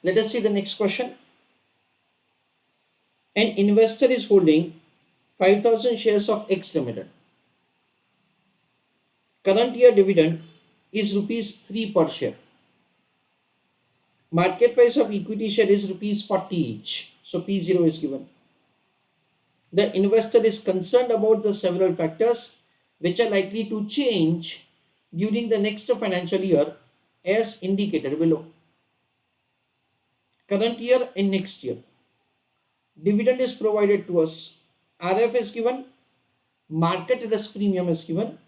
Let us see the next question. An investor is holding 5,000 shares of X Ltd. Current year dividend is rupees 3 per share. Market price of equity share is rupees 40 each. So P0 is given. The investor is concerned about the several factors which are likely to change during the next financial year as indicated below. Current year and next year. Dividend is provided to us. RF is given. Market risk premium is given.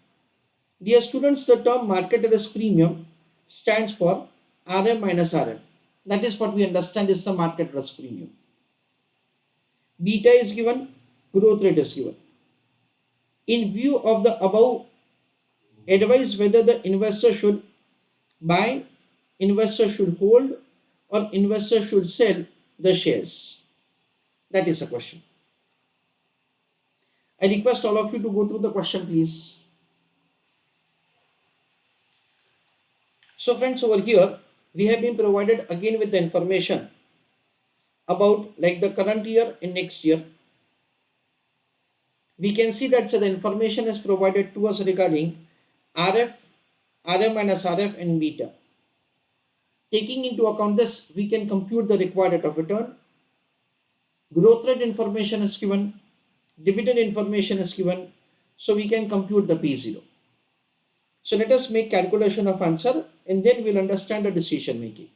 Dear students, the term market risk premium stands for RM minus RF. That is what we understand is the market risk premium. Beta is given. Growth rate is given. In view of the above, advise whether the investor should buy, investor should hold, or investor should sell the shares. That is a question. I request all of you to go through the question, please. So friends, over here we have been provided again with the information about like the current year and next year. We can see that the information is provided to us regarding RF, RM minus RF and beta. Taking into account this, we can compute the required rate of return. Growth rate information is given. Dividend information is given. So we can compute the P0. So let us make calculation of answer and then we'll understand the decision making.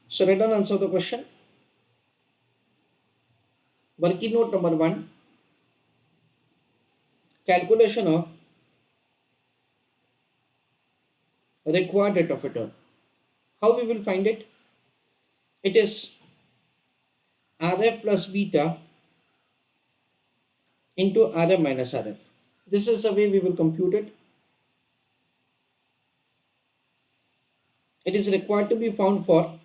So write down answer the question. Working note number 1. Calculation of required rate of return. How we will find it? It is RF plus beta into RM minus RF. This is the way we will compute it. It is required to be found for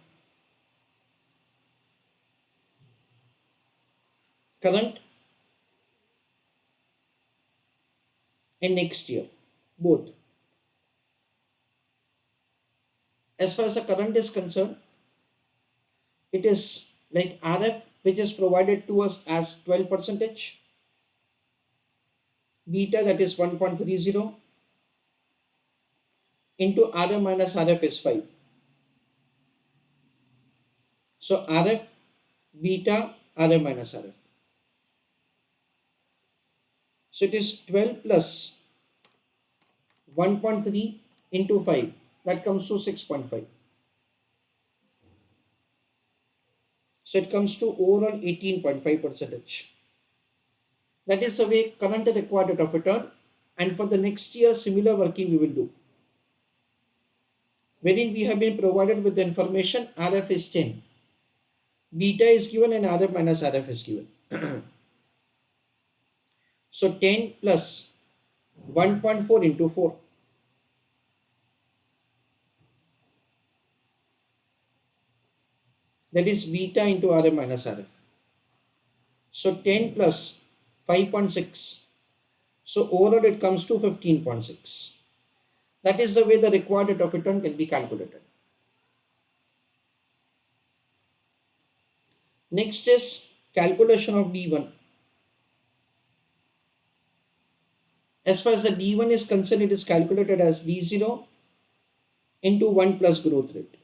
current and next year, both. As far as the current is concerned, it is like RF which is provided to us as 12%, beta that is 1.30 into RM minus RF is 5. So RF, beta, RM minus RF. So it is 12 plus 1.3 into 5. That comes to 6.5. So it comes to overall 18.5%. That is the way current required rate of return, and for the next year similar working we will do. Wherein we have been provided with the information RF is 10, beta is given and RF minus RF is given. So 10 plus 1.4 into 4. That is beta into RM minus RF. So 10 plus 5.6. So overall it comes to 15.6. That is the way the required rate of return can be calculated. Next is calculation of D1. As far as the D1 is concerned, it is calculated as D0 into 1 plus growth rate.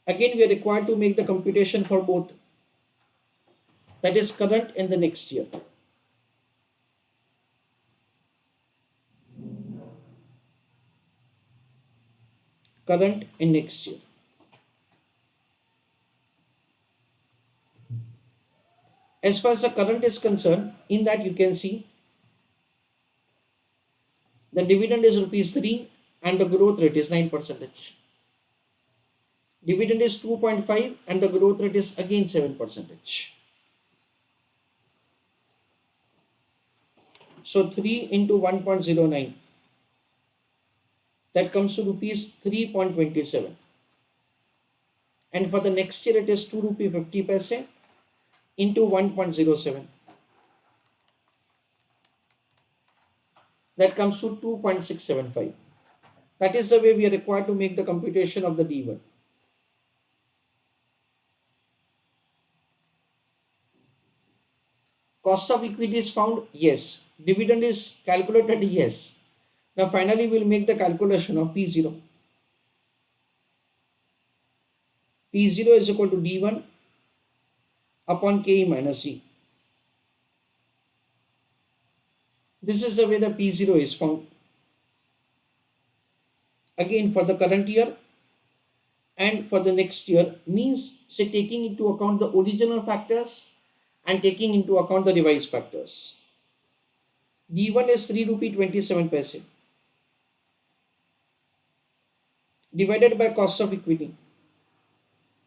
Again, we are required to make the computation for both. That is current and the next year. Current and next year. As far as the current is concerned, in that you can see the dividend is rupees 3 and the growth rate is 9%. Dividend is 2.5 and the growth rate is again 7%. So 3 into 1.09, that comes to rupees 3.27. And for the next year it is 2 rupee 50 paise into 1.07. That comes to 2.675. That is the way we are required to make the computation of the D1. Cost of equity is found? Yes. Dividend is calculated? Yes. Now finally we'll make the calculation of P0. P0 is equal to D1 upon KE minus E. This is the way the P0 is found. Again for the current year and for the next year, means say taking into account the original factors and taking into account the revised factors. D1 is 3 rupee 27 paise divided by cost of equity,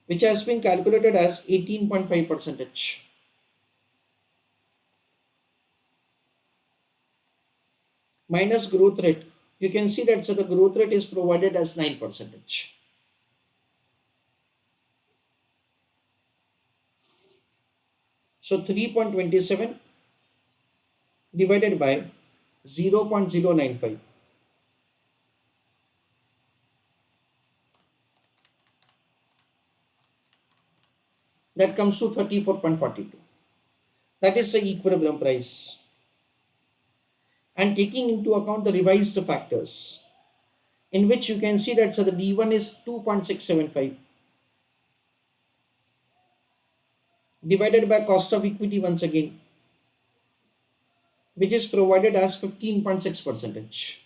which has been calculated as 18.5 percentage, minus growth rate. You can see that the growth rate is provided as 9 percentage. So 3.27 divided by 0.095. That comes to 34.42. That is the equilibrium price. And taking into account the revised factors, in which you can see that the D1 is 2.675 divided by cost of equity once again, which is provided as 15.6 percentage.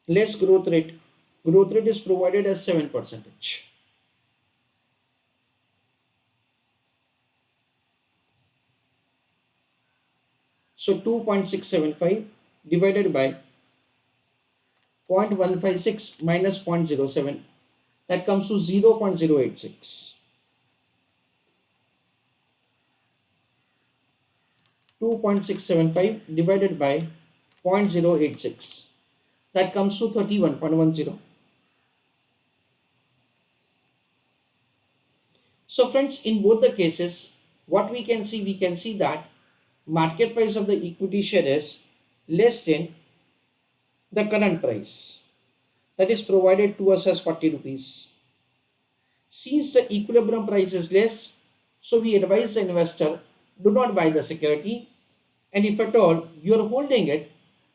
Less growth rate. Growth rate is provided as 7 percentage. So 2.675 divided by 0.156 minus 0.07, that comes to 0.086. 2.675 divided by 0.086, that comes to 31.10. So friends, in both the cases, what we can see that market price of the equity share is less than the current price that is provided to us as 40 rupees. Since the equilibrium price is less, so we advise the investor, do not buy the security, and if at all you are holding it,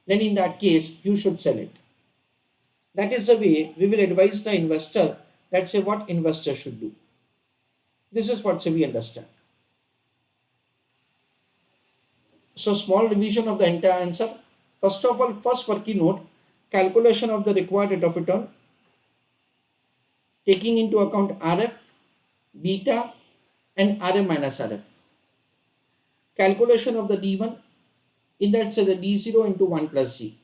then in that case you should sell it. That is the way we will advise the investor. That's what investor should do. This is what we understand. So small revision of the entire answer. First of all, first working note, calculation of the required rate of return, taking into account RF, beta and RM minus RF. Calculation of the D1, in that say the D0 into 1 plus G.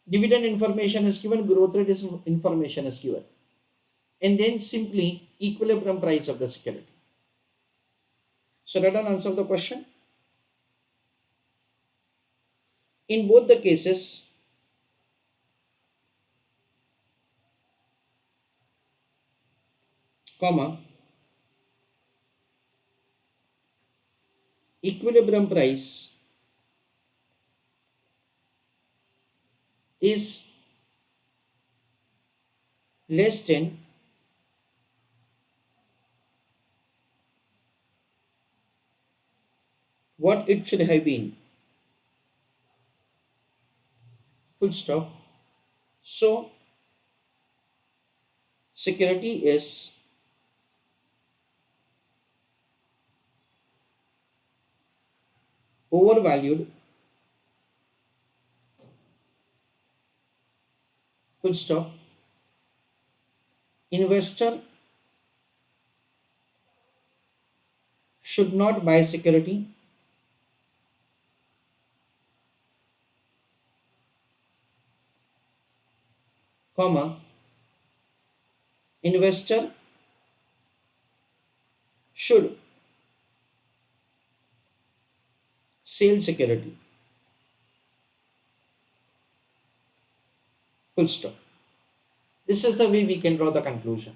Dividend information is given, growth rate is information is given. And then simply equilibrium price of the security. So let us answer the question. In both the cases, comma, equilibrium price is less than what it should have been. Full stop. So security is overvalued. Full stop. Investor should not buy security. Comma, investor should sell security. Full stop. This is the way we can draw the conclusion.